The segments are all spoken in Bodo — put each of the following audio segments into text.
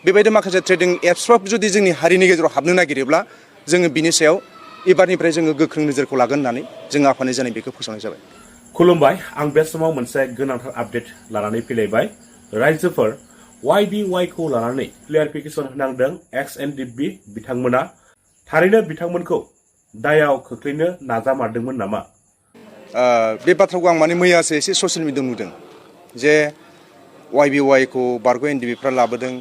बेबायदि माखासे ट्रेडिं एप्सफ्राव जुदि जोंनि हारिनि गेजेराव हाबनो नागिरोब्ला जोङो बिनि सायाव एबारनिफ्राय जोङो गोख्रों नोजोरखौ लागोन होननानै जों आफादनि जानाय बेखौ फोसावनाय जाबाय। खुलुमबाय, आं बे समाव मोनसे गोनांथार आपडेट लानानै फैलायबाय। रायजोफोर YBY खौ लानानै क्लियारिफिकेसन होनांदों XNDP बिथांमोना। थारैनो बिथांमोनखौ दायाव खोख्लैनो नाजामारदोंमोन नामा? बे बाथ्राखौ आं माने मैयासो एसे ससियेल मिडियायाव नुदों जे YBY खौ बारग' NDPफ्रा लाबोदों,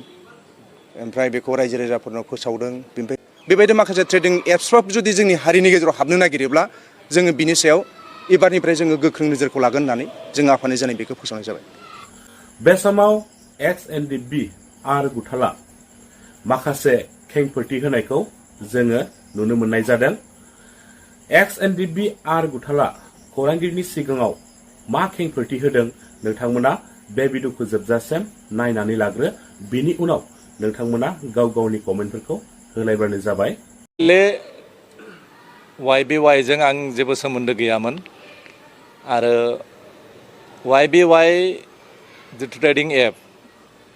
ओमफ्राय बेखौ रायजो राजाफोरनाव फोसावदों। बेनिफ्राय बेबायदि माखासे ट्रेडिं एप्सफ्राव जुदि जोंनि हारिनि गेजेराव हाबनो नागिरोब्ला जोङो बिनि सायाव एबारनिफ्राय जोङो गोख्रों नोजोरखौ लागोन होननानै जों आफादनि जानाय बेखौ फोसावनाय जाबाय। बे समाव XNDP आर गुथाला माखासे खेंफोरथि होनायखौ जोङो नुनो मोननाय जादों। XNDP आर गुथाला खौरांगिरिनि सिगाङाव मा खेंफोरथि होदों नोंथांमोना बे भिडिअखौ जोबजासिम नायनानै लाग्रो। बिनि उनाव नोंथांमोना गाव गावनि कमेन्टफोरखौ होलायबानो जाबाय। YBY जों आं जेबो सोमोन्दो गैयामोन आरो YBY जिथु ट्रेडिं एप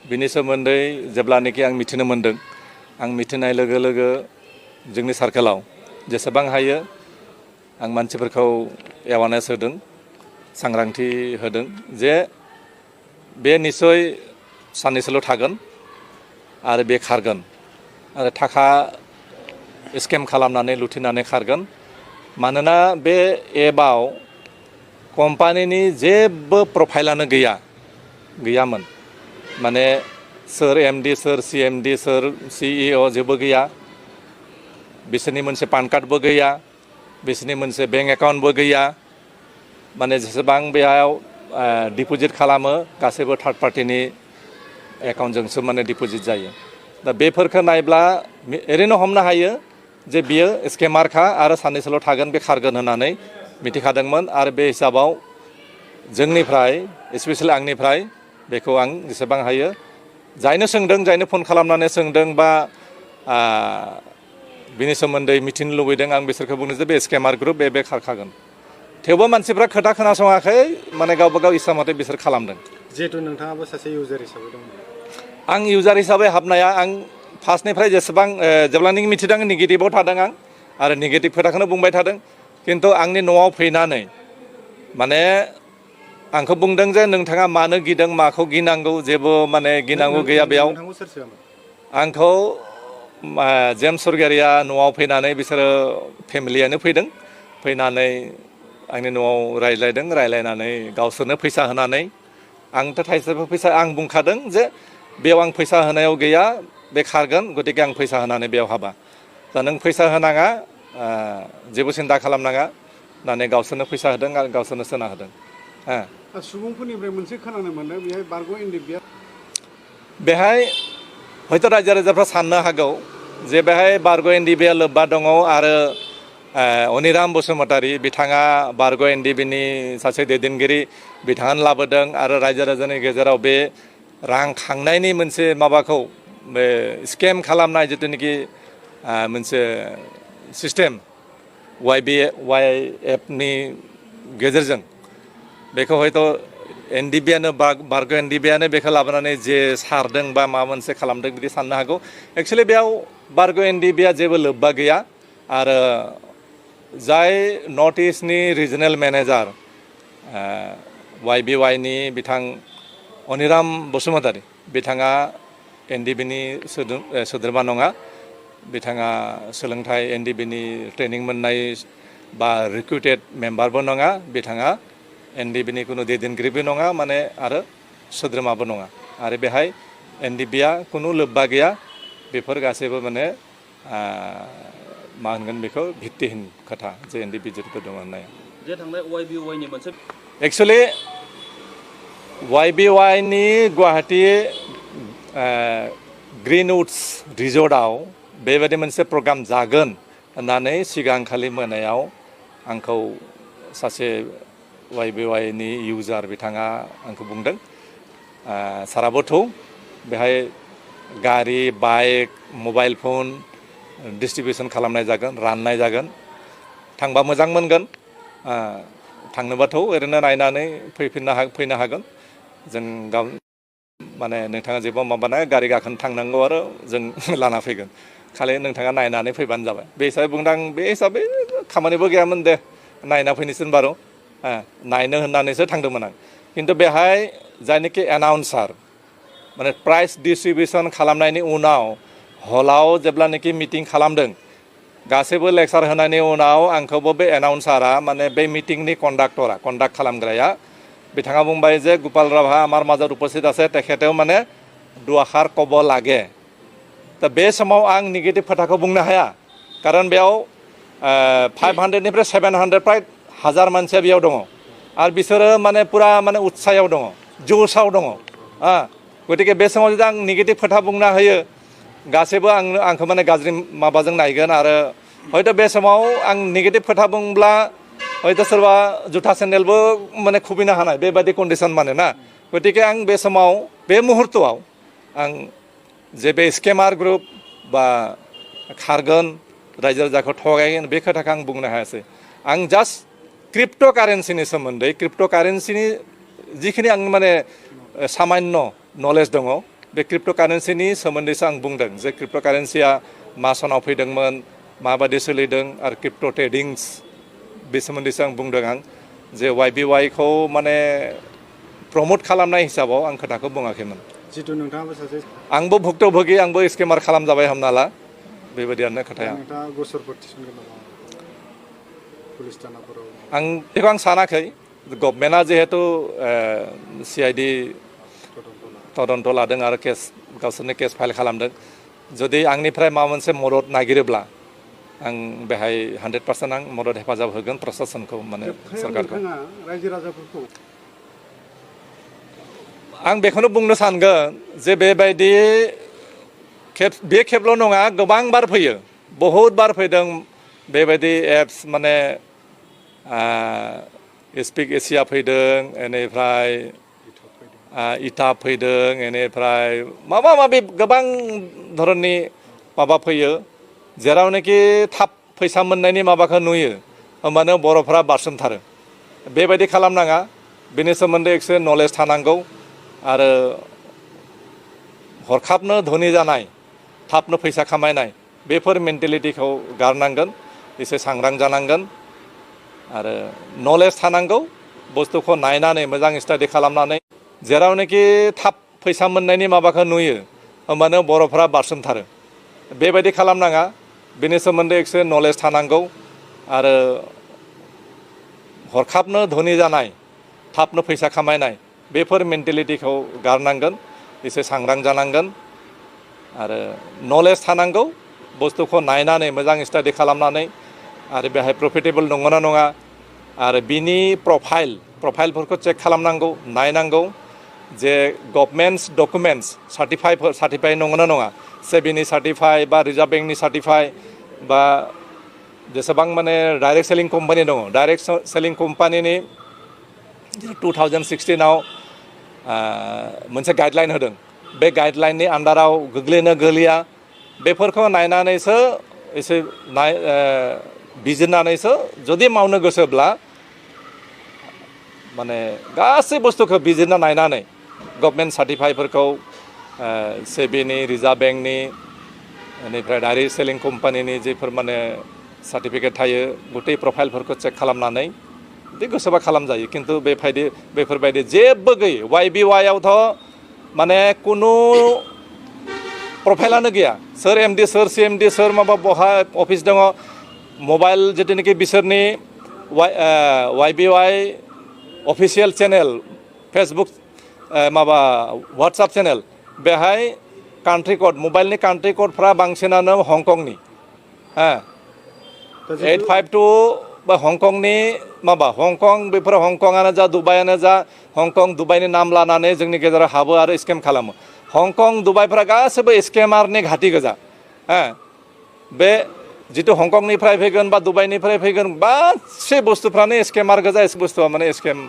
बिनि सोमोन्दै जेब्लानोखि आं मिथिनो मोन्दों, आं मिथिनाय लोगो लोगो जोंनि सार्केलाव जेसेबां हायो आं मानसिफोरखौ एवारनेस होदों, सांग्रांथि होदों जे बे निस्सय साननैसोल' थागोन आरो बे खारगोन आरो थाखा स्केम खालामनानै लुथिनानै खारगोन। मानोना बे एपआव कम्पानिनि जेबो प्रफाइलानो गैयामोन। माने सोर MD, सोर CMD, सोर CEO जेबो गैया, बिसोरनि मोनसे पान कार्डबो गैया, बिसोरनि मोनसे बेंक एकाउन्टबो गैया। माने जेसेबां बेयाव डिप'जिट खालामो गासैबो थार्ड पार्टिनि एकाउन्टजोंसो माने डिप'जिट जायो। दा बेफोरखौ नायब्ला ओरैनो हमनो हायो जे बियो स्केमारखा आरो साननैसोल' थागोन, बे खारगोन होननानै मिथिखादोंमोन। आरो बे हिसाबाव जोंनिफ्राय स्पेसियेलि आंनिफ्राय बेखौ आं जेसेबां हायो जायनो सोंदों, जायनो फन खालामनानै सोंदों बा बिनि सोमोन्दै मिथिनो लुबैदों, आं बिसोरखौ बुंनो जे बे स्केमार ग्रुप बे खारखागोन। थेवबो मानसिफ्रा खोथा खोनासङाखै, माने गावबा गाव इस्सा मथे बिसोर खालामदों। जिहेतु नोंथाङाबो सासे इउजार हिसाबै दं। आं इउजार हिसाबै हाबनाया आं फार्स्टनिफ्राय जेब्लानोखि मिथिदों नेगेटिभाव थादों आं आरो नेगेटिभ खोथाखौनो बुंबाय थादों। खिन्थु आंनि न'आव फैनानै माने आंखौ बुंदों जे नोंथाङा मानो गिदों, माखौ गिनांगौ, जेबो माने गिनांगौ गैया बेयाव। आंखौ जेम्स सरगियारिया न'आव फैनानै बिसोरो फेमिलियानो फैनानै आंनि न'आव रायज्लायनानै गावसोरनो फैसा होनानै, आंथ' थाइसेबो फैसा, आं बुंखादों जे बेयाव आं फैसा होनायाव गैया, बे खारगोन, गतिके आं फैसा होनानै बेयाव हाबा। दा नों फैसा होनाङा, जेबो सिन्था खालामनाङा होननानै गावसोरनो फैसा होदों आरो गावसोरनो सोना होदों। सुबुंफोरनिफ्राय मोनसे खोनानो मोनदों बेहाय बारग' NDP बेहाय हयथ' रायजो राजाफ्रा साननो हागौ जे बेहाय बारग' NDPआ लोब्बा दङ आरो अनिराम बसुमतारी बिथाङा बारग' NDPनि सासे दैदेनगिरि, बिथाङानो लाबोदों आरो रायजो राजानि गेजेराव बे रां खांनायनि मोनसे माबाखौ, बे स्केम खालामनाय जिथुनिखि मोनसे सिस्टेम YBY एपनि गेजेरजों बेखौ हयथ' NDPआनो बारग' NDPआनो बेखौ लाबोनानै जे सारदों बा माबा मोनसे खालामदों बिदि साननो हागौ। एक्सुवेलि बेयाव बारग' NDPआ जेबो लोब्बा गैया। आरो जाय नर्थ इस्टनि रिजनेल मेनेजार YBYनि बिथां अनिराम बसुमतारी, बिथाङा NDPनि सोद्रोमा नङा। बिथाङा सोलोंथाइ NDPनि ट्रेनिं मोननाय बा रिक्रुटेड मेम्बारबो नङा। बिथाङा NDPनि कुनु दैदेनगिरिबो नङा, माने आरो सोद्रोमाबो नङा। आरो बेहाय NDPआ कुनु लोब्बा गैया। बेफोर गासैबो माने मा होनगोन बेखौ भित्तिहीन खोथा, जे NDP जिथु दङ होननाया। जे थांनाय YBYनि मोनसे एक्सुवेलि YBYनि गुवाहाटि ग्रिनउड्स रिजर्टआव बेबायदि मोनसे प्रग्राम जागोन होननानै सिगांखालि मोनायाव आंखौ सासे YBYनि इउजार बिथाङा आंखौ बुंदों, साराबथौ बेहाय गारि, बाइक, मबाइल फन डिस्ट्रिबिउसन खालामनाय जागोन, राननाय जागोन। थांबा मोजां मोनगोन, थांनोबाथ' ओरैनो नायनानै फैनो हागोन। जों माने नोंथाङा जेबो माबाना गारि गाखोनो थांनांगौ आरो जों लाना फैगोन खालि नोंथाङा नायनानै फैबानो जाबाय बे हिसाबै बुंदों आं बे हिसाबै खामानिबो गैयामोन दे नायना फैनोसै बारु नायनो होननानैसो थांदोंमोन आं खिन्थु बेहाय जायनोखि एनाउन्सार माने प्राइज डिस्ट्रिबिउसन खालामनायनि उनाव हलाव जेब्लानोखि मिटिं खालामदों गासैबो लेक्सार होनायनि उनाव आंखौबो बे एनाउन्सारा माने बे मिटिंनि कन्डाक्ट खालामग्राया बिथाङा बुंबाय जे गोपाल राभा आमार माजार उपस्थित আছে তেখেতেও মানে दुआखार कब लागे दा बे समाव आं निगेटिभ खोथाखौ बुंनो हाया कारण बेयाव 500निफ्राय 700 प्राय 1000 मानसिया बेयाव दङ आरो बिसोरो माने पुरा माने उत्सायाव दङ जोसाव दङ गतिके बे समाव जुदि आं निगेटिभ खोथा बुंना होयो गासैबो आंखौ माने गाज्रि माबाजों नायगोन आरो हयथ' बे समाव आं निगेटिभ खोथा बुंब्ला हयथ' सोरबा जुथा सेन्देलबो माने खुबैनो हानाय बेबायदि कन्डिसन माने ना गतिके आं बे समाव बे मुहुर्तआव आं जे बे स्केमार ग्रुप बा खारगोन रायजो राजाखौ थगायगोन बे खोथाखौ आं बुंनो हायासै आं जास्ट क्रिप्ट' कारेन्सिनि सोमोन्दै क्रिप्ट' कारेन्सिनि जिखिनि आं माने सामान्य नलेज दङ बे क्रिप्ट' कारेन्सिनि सोमोन्दैसो आं बुंदों जे क्रिप्ट' कारेन्सिया मा सनाव फैदोंमोन माबायदि सोलिदों आरो क्रिप्ट' ट्रेडिंस बे सोमोन्दैसो आं बुंदों आं जे YBY खौ माने प्रमोट खालामनाय हिसाबाव आं खोथाखौ बुङाखैमोन जितु नोंथाङाबो सासे आंबो भुक्तभोगि आंबो स्केमार खालामजाबाय हमना ला बेबायदियानो खोथाया नोंथाङा गसरफोर थिसनगोन नामा पुलिस थानाफोराव आं बेखौ आं सानाखै गभर्नमेन्टआ जिहेतु CID तदन्त लादों आरो केस गावसोरनि केस फाइल खालामदों जुदि आंनिफ्राय माबा मोनसे मदद नागिरोब्ला आं बेहाय 100% आं मदद हेफाजाब होगोन प्रशासनखौ माने सरकारखौ रायजो राजाफोरखौ आं बेखौनो बुंनो सानगोन जे बेबायदि बे खेबल' नङा गोबां बार फैयो बहुद बार फैदों बेबायदि एप्स माने स्पिक एसिया फैदों बेनिफ्राय इटा फैदों बेनिफ्राय माबा माबि गोबां धरननि माबा फैयो जेरावनोखि थाब फैसा मोननायनि माबाखौ नुयो होमबानो बर'फ्रा बारसोमथारो बेबायदि खालामनाङा बेनि सोमोन्दै एसे नलेज थानांगौ आरो हरखाबनो धोनि जानाय थाबनो फैसा खामायनाय बेफोर मेन्टेलिटिखौ गारनांगोन एसे सांग्रां जानांगोन आरो नलेज थानांगौ बुस्थुखौ नायनानै मोजां स्टाडि खालामनानै जेरावनोखि थाब फैसा मोननायनि माबाखौ नुयो होमबानो बर'फ्रा बारसोमथारो बेबायदि खालामनाङा बेनि सोमोन्दै एसे नलेज थानांगौ आरो हरखाबनो धोनि जानाय थाबनो फैसा खामायनाय बेफोर मेन्टेलिटिखौ गारनांगोन एसे सांग्रां जानांगोन आरो नलेज थानांगौ बुस्थुखौ नायनानै मोजां स्टाडि खालामनानै आरो बेहाय प्रफिटेबल नंगौना नङा आरो बिनि प्रफाइलफोरखौ चेक खालामनांगौ नायनांगौ जे गभर्नमेन्ट्स डकुमेन्ट्स सार्टिफाइ नंगौना नङा सेबिनि सार्टिफाइ बा रिजार्भ बेंकनि सार्टिफाइ बा जेसेबां माने डाइरेक्ट सेलिं कम्पानि दङ डाइरेक्ट सेलिं कम्पानिनि 2016आव मोनसे गाइडलाइन होदों बे गाइडलाइननि आन्डाराव गोग्लैनो गोग्लैया बेफोरखौ नायनानैसो एसे बिजिरनानैसो जुदि मावनो गोसोब्ला माने गासै बुस्थुखौ बिजिरना नायनानै गभर्नमेन्ट सार्टिफाइफोरखौ सेबिनि रिजार्भ बेंकनि बेनिफ्राय डाइरेक्ट सेलिं कम्पानिनि जेफोर माने सार्टिफिकेट थायो गथै प्रफाइलफोरखौ चेक खालामनानै बिदि गोसोबा खालामजायो खिन्थु बेफोरबायदि जेबो गैयै YBY आवथ' माने कुनु प्रफाइलानो गैया सोर MD सोर CMD सोर माबा बहा अफिस दङ मबाइल जितुनिखि बिसोरनि YBY अफिसियेल चेनेल फेसबुक माबा WhatsApp चेनेल बेहाय कान्ट्रि कड मबाइलनि कान्ट्रि क'डफ्रा बांसिनानो हंकंनि 852 बा हंकंनि माबा हंकं बेफोर हंकंआनो जा दुबाइआनो जा हंकं दुबाइनि नाम लानानै जोंनि गेजेराव हाबो आरो स्केम खालामो हंकं दुबाइफ्रा गासैबो स्केमारनि घाटि गोजा बे जितु हंकंनिफ्राय फैगोन बा दुबाइनिफ्राय फैगोन गासै बुस्थुफ्रानो स्केमार गोजा बुस्थुआ माने स्केम